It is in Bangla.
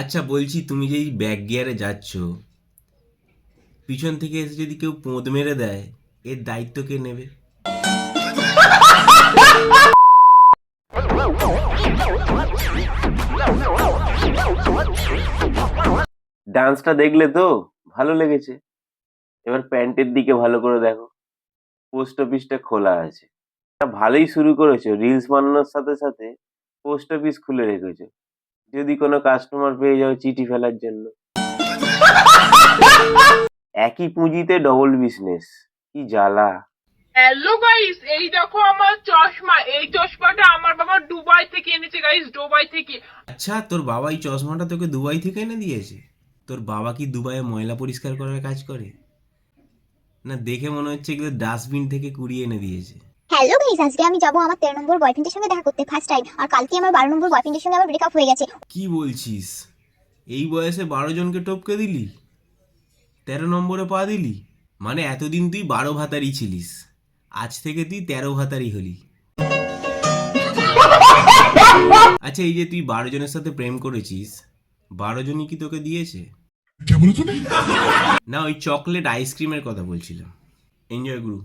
আচ্ছা বলছি, তুমি যে এই ব্যাক গিয়ারে যাচ্ছ, পিছন থেকে এসে যদি কেউ পোঁদ মেরে দেয়, এর দায়িত্ব কে নেবে? ডান্সটা দেখলে তো ভালো লেগেছে। এবার প্যান্টের দিকে ভালো করে দেখো, পোস্ট অফিসটা খোলা আছে। ভালোই শুরু করেছো, রিলস বানানোর সাথে সাথে পোস্ট অফিস খুলে রেখেছো, যদি কোনো কাস্টমার পেয়ে যাও চিঠি ফেলার জন্য। একই পুঁজিতে ডবল বিজনেস, কি জ্বালা। হ্যালো গাইস, এই দেখো আমার চশমা। এই চশমাটা আমার বাবা দুবাই থেকে এনেছে গাইস, দুবাই থেকে। আচ্ছা, তোর বাবা এই চশমাটা তোকে দুবাই থেকে এনে দিয়েছে? তোর বাবা কি দুবাইয়ে ময়লা পরিষ্কার করার কাজ করে? না, দেখে মনে হচ্ছে এগুলো ডাস্টবিন থেকে কুড়িয়ে এনে দিয়েছে। হ্যালো গাইস, আজকে আমি যাবো আমার 13 নম্বর বয়ফ্রেন্ডের সঙ্গে দেখা করতে ফার্স্ট টাইম। আর কালকে আমার 12 নম্বর বয়ফ্রেন্ডের সঙ্গে আমার ব্রেকআপ হয়ে গেছে। কি বলছিস? এই বয়সে 12 জনকে টপকে দিলি? 13 নম্বরে পা দিলি? মানে এতদিন তুই 12 ভাতারি ছিলিস, আজ থেকে তুই 13 ভাতারি হলি। আচ্ছা, এই যে তুই 12 জনের সাথে প্রেম করেছিস, 12 জনই কি তোকে দিয়েছে? না, ওই চকলেট আইসক্রিমের কথা বলছিলাম। এনজয় গুরু।